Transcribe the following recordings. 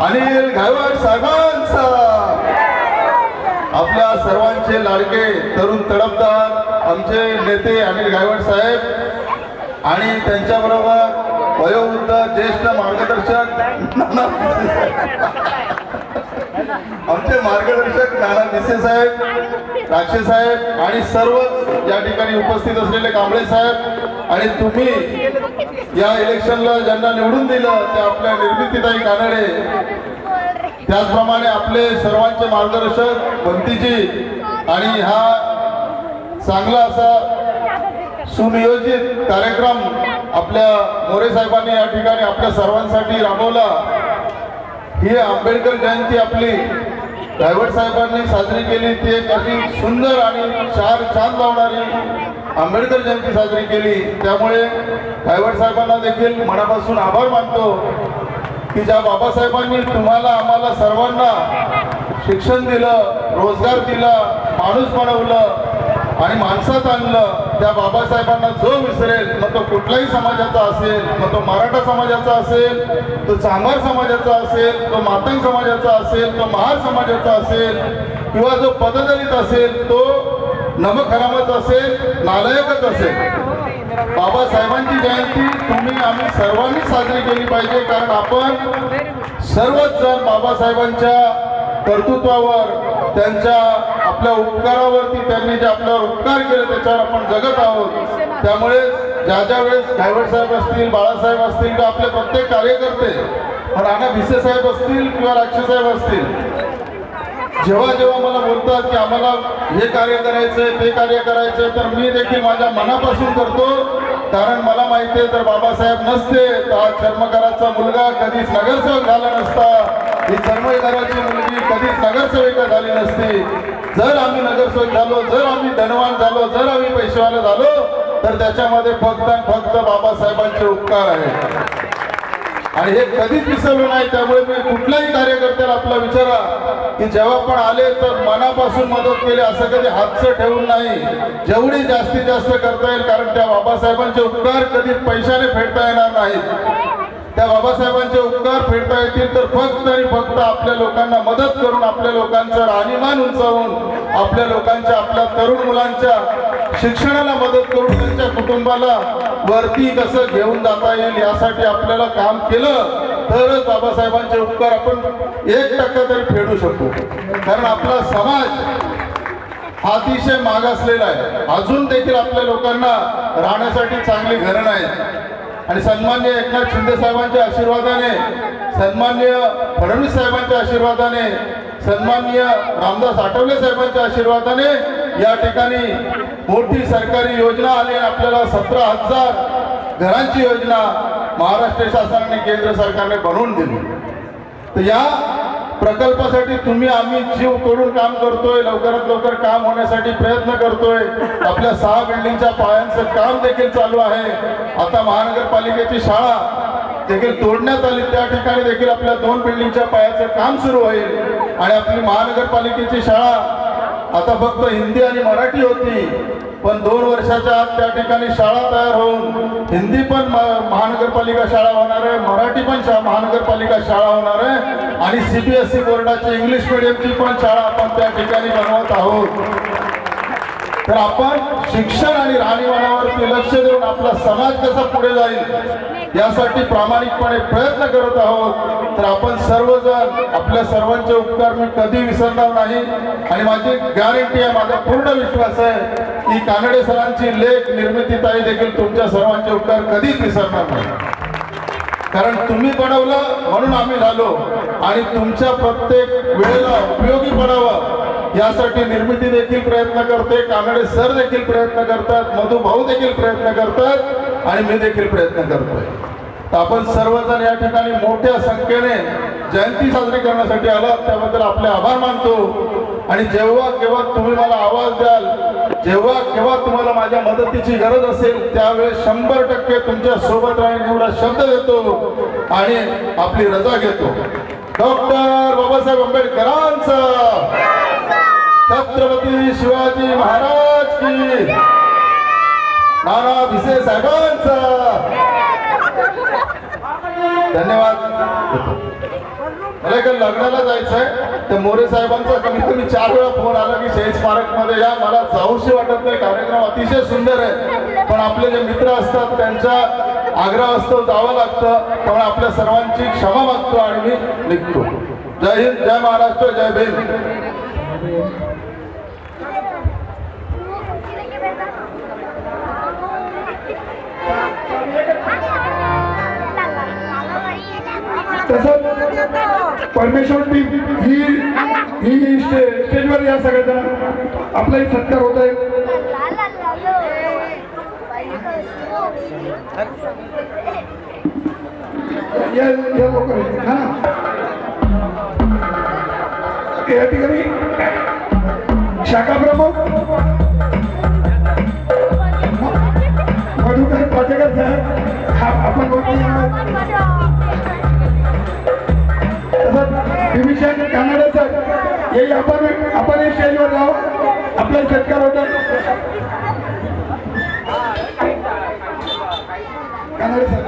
अनिल गायकवाड साहेबांचा, आपल्या सर्वांचे लाडके तरुण तडफदार आमचे नेते अनिल गायकवाड साहेब आणि त्यांच्याबरोबर वयोवृद्ध ज्येष्ठ मार्गदर्शक आमचे मार्गदर्शक नाना भिसे साहेब, राक्षे साहेब आणि सर्व या ठिकाणी उपस्थित असलेले कांबळे साहेब आणि तुम्ही या इलेक्शनला ज्यांना निवडून दिलं ते आपल्या निर्मितीताई कानडे, त्याचप्रमाणे आपले सर्वांचे मार्गदर्शक बंतीजी आणि हा चांगला असा सुनियोजित कार्यक्रम आपल्या मोरे साहेबांनी या ठिकाणी आपल्या सर्वांसाठी राबवला। ही आंबेडकर जयंती आपली गायकवाड साहेबांनी साजरी केली, ती एक अशी सुंदर आणि चार चांद लावणारी आंबेडकर जयंती साजरी केली। त्यामुळे गायकवाड साहेबांना देखील मनापासून आभार मानतो की ज्या बाबासाहेबांनी तुम्हाला आम्हाला सर्वांना शिक्षण दिलं, रोजगार दिला, माणूस बनवलं आणि माणसात आणलं, त्या बाबासाहेबांना जो विसरेल, मग तो कुठल्याही समाजाचा असेल, मग तो मराठा समाजाचा असेल, तो चांभार समाजाचा असेल, तो मातंग समाजाचा असेल, तो महार समाजाचा असेल किंवा जो पददलित असेल, तो नमखरामच असेल, नालायकच असेल, बाबासाहेबांची जयंती तुम्ही आम्ही सर्वांनी साजरी केली पाहिजे। कारण आपण सर्वच जण बाबासाहेबांच्या कर्तृत्वावर, त्यांच्या आपल्या उपकारावरती, त्यांनी जे आपल्यावर उपकार केले त्याच्यावर आपण जगत आहोत। त्यामुळे ज्या वेळेस गायकवाड साहेब असतील, बाळासाहेब असतील किंवा आपले प्रत्येक कार्यकर्ते, नाना भिसे साहेब असतील किंवा राक्षे साहेब असतील, जेव्हा मला बोलतात की आम्हाला हे कार्य करायचंय, ते कार्य करायचंय, तर मी देखील माझ्या मनापासून करतो। कारण मला माहिती आहे जर बाबासाहेब नसते तर हा चर्मकाराचा मुलगा कधीच नगरसेवक झाला नसता, ही चर्मकाराची मुलगी कधीच नगरसेविका झाली नसती। जर आम्ही नगरसेवक झालो, जर आम्ही धनवान झालो, जर आम्ही पैसेवाले झालो, तर त्याच्यामध्ये फक्त आणि फक्त बाबासाहेबांचे उपकार आहेत आणि हे कधीच विसरलो नाही। त्यामुळे मी कुठल्याही कार्यकर्त्याला आपला विचारा की जेव्हा पण आले तर मनापासून मदत केली, असं कधी हातचं ठेवून नाही, जेवढी जास्तीत जास्त करता येईल। कारण त्या बाबासाहेबांचे उपकार कधीच पैशाने फेडता येणार नाहीत। त्या बाबासाहेबांचे उपकार फेडता येतील तर फक्त आणि फक्त आपल्या लोकांना मदत करून, आपल्या लोकांचं राहणीमान उंचावून, आपल्या लोकांच्या, आपल्या तरुण मुलांच्या शिक्षणाला मदत करून, त्यांच्या कुटुंबाला वरती कसं घेऊन जाता येईल यासाठी आपल्याला काम केलं तरच बाबासाहेबांचे उपकार आपण 1% तरी फेडू शकतो। कारण आपला समाज हा अतिशय मागासलेला आहे, अजून देखील आपल्या लोकांना राहण्यासाठी चांगली घरं नाहीत आणि सन्मान्य एकनाथ शिंदे साहेबांच्या आशीर्वादाने, सन्मान्य फडणवीस साहेबांच्या आशीर्वादाने, सन्मान्य रामदास आठवले साहेबांच्या आशीर्वादाने या ठिकाणी मोठी सरकारी योजना आली आणि आपल्याला 17,000 घरांची योजना महाराष्ट्र शासनाने, केंद्र सरकारने बनवून दिली। तर या प्रकल्पासाठी तुम्ही आम्ही जीव तोडून काम करतोय, लवकरात लवकर काम होण्यासाठी प्रयत्न करतोय। आपल्या 6 बिल्डिंगच्या पायांचं काम देखील चालू आहे। आता महानगरपालिकेची शाळा देखील तोडण्यात आली, त्या ठिकाणी देखील आपल्या 2 बिल्डिंगच्या पायाचं काम सुरू होईल आणि आपली महानगरपालिकेची शाळा आता फक्त हिंदी आणि मराठी होती, पण 2 वर्षाच्या आत त्या ठिकाणी शाळा तयार होऊन हिंदी पण महानगरपालिका शाळा होणार आहे, मराठी पण महानगरपालिका शाळा होणार आहे आणि CBSE बोर्डाची इंग्लिश मीडियमची पण शाळा आपण त्या ठिकाणी बनवत आहोत। तर आपण शिक्षण आणि राहणीमानावरती लक्ष देऊन आपला समाज कसा पुढे जाईल यासाठी प्रामाणिकपणे प्रयत्न करत आहोत। तर आपण सर्वजण, आपल्या सर्वांचे उपकार मी कधी विसरणार नाही आणि माझी गॅरंटी आहे, माझा पूर्ण विश्वास आहे की कानडे सरांची लेख निर्मितीताई देखील तुमच्या सर्वांचे उपकार कधीच विसरणार नाही। कारण तुम्ही बनवलं म्हणून आम्ही झालो आणि तुमच्या प्रत्येक वेळेला उपयोगी पडावं यासाठी निर्मिती देखील प्रयत्न करते, कानडे सर देखील प्रयत्न करतात, मधू भाऊ देखील प्रयत्न करतात आणि मी देखील प्रयत्न करतोय। तर आपण सर्वजण या ठिकाणी मोठ्या संख्येने जयंती साजरी करण्यासाठी आलात त्याबद्दल आपले आभार मानतो आणि जेव्हा केव्हा तुम्ही मला आवाज द्याल, जेव्हा केव्हा तुम्हाला माझ्या मदतीची गरज असेल त्यावेळेस 100% तुमच्या सोबत राहीन एवढा शब्द देतो आणि आपली रजा घेतो। डॉक्टर बाबासाहेब आंबेडकरांचा, छत्रपती शिवाजी महाराज की, नाना भिसे साहेबांचा। धन्यवाद. मला एका लग्नाला जायचंय, तर मोरे साहेबांचा कमीत कमी 4 वेळा फोन आला की शहीद स्मारक मध्ये या. मला जाऊशी वाटत नाही, कार्यक्रम अतिशय सुंदर आहे, पण आपले जे मित्र असतात त्यांच्या आग्रह असतो जावं लागतं. त्यामुळे आपल्या सर्वांची क्षमा मागतो आणि मी निघतो. जय हिंद, जय महाराष्ट्र, जय भीम. तसंच परमेश्वर टीम ही स्टेजवर या सगळेजण आपलाही सत्कार होत आहे. या लोक हा या ठिकाणी शाखा प्रमुख मधुकर पाटेकर साहेब आपण डिव्हिजन कानडे सर हे आपण स्टेजवर जावं, आपला सत्कार होता. कानडे सर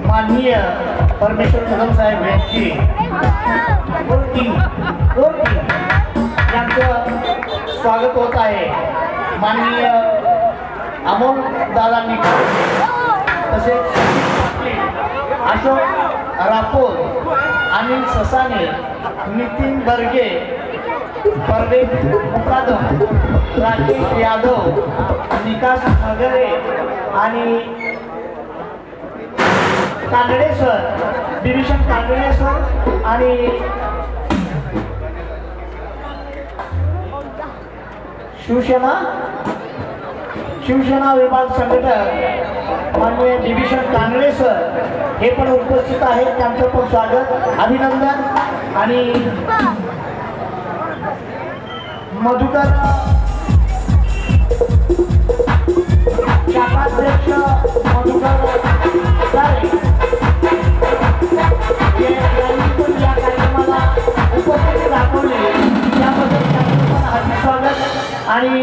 माननीय परमेश्वर कदम साहेब यांची यांचं स्वागत होत आहे. माननीय अमोल दादांनी तसेच अशोक राठोड, अनिल ससाने, नितीन बर्गे, परवेज मुकादम, राकेश यादव, विकास नगरे आणि कानडेसर, डिव्हिजन कानडेसर आणि शिवसेना विभाग संघटक माननीय डिव्हिजन कानडेसर हे पण उपस्थित आहेत. त्यांचं पण स्वागत, अभिनंदन. आणि मधुकर शाखाध्यक्ष मधुकर यांनी पण या कार्यक्रमाला उपस्थिती दाखवली, त्याबद्दल त्यांचं पण हार्दिक स्वागत. आणि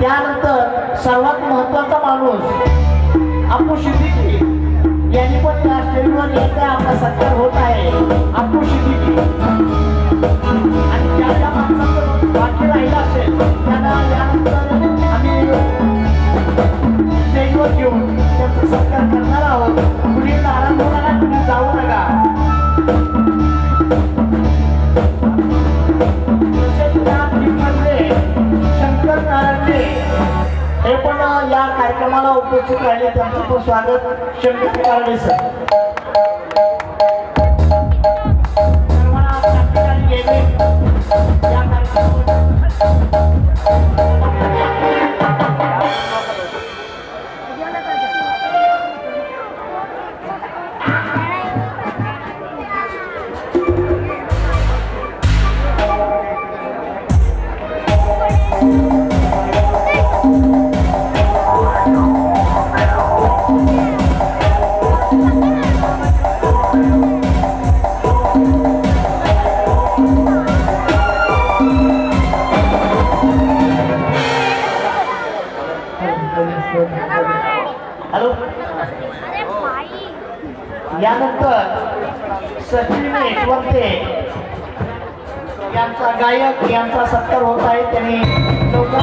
त्यानंतर सर्वात महत्वाचा माणूस अप्पू सिद्दीकी यांनी पण या स्टेजवर यायचा आपला सत्कार होत आहे. अप्पू सिद्दीकी आणि ज्या ज्या माणसाचं बाकी राहिलं असेल त्यांना यानंतर आम्ही स्टेजवर घेऊन त्यांचा सत्कार करणार आहोत. कुणी नाराज होऊ नका, कुणी जाऊ नका. शंकर नारायणे हे पण या कार्यक्रमाला उपस्थित राहिले, त्यांचं पण स्वागत. शंकर नारायणे सर या हॅलो. यानंतर सचिन यशवंते यांचा गायक यांचा सत्कार होत आहे. त्यांनी लवकर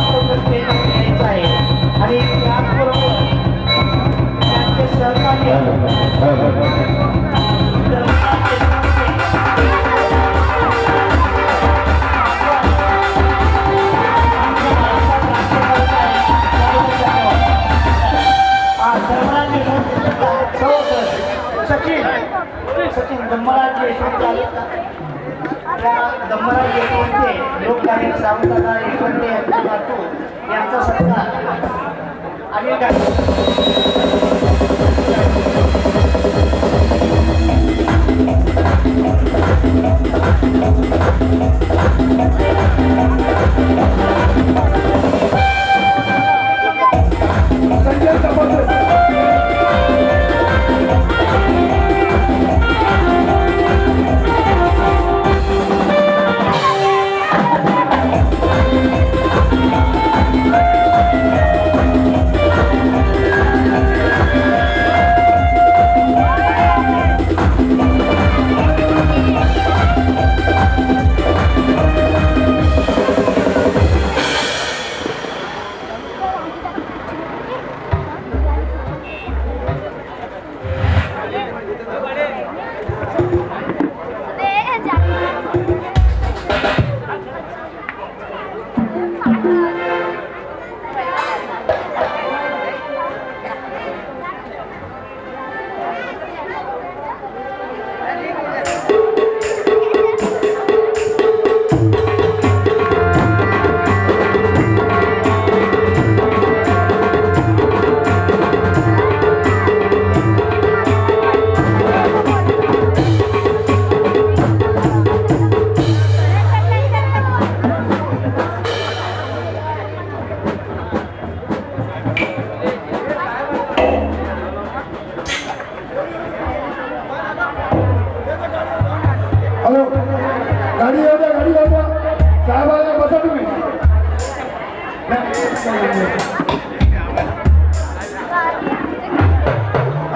यायचं आहे आणि त्याचबरोबर त्यांचे सहकारी सचिन धर्मराज यशवंते आले. धर्मराज यशवंते लोकगायक सावंतदादा यशवंते यांचा नातू यांचा सत्कार आणि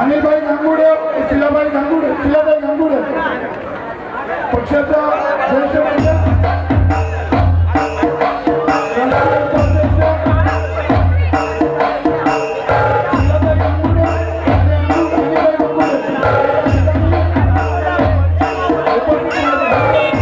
अनिलभाई गांगुडे शिलाबाई गांगुडे पक्षाचा ज्येष्ठ नेता राष्ट्रीय उपाध्यक्ष शिलाबाई गांगुडे आणि अनिलभाई गांगुडे उपस्थित आहेत.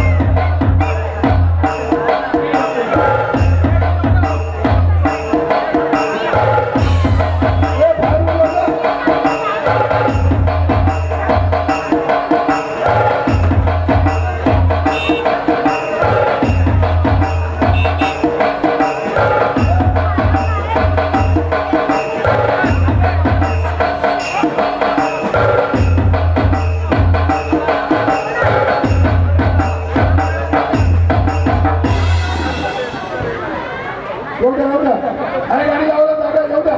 येऊ द्या अरे गाडी लावला दादा येऊ द्या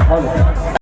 हो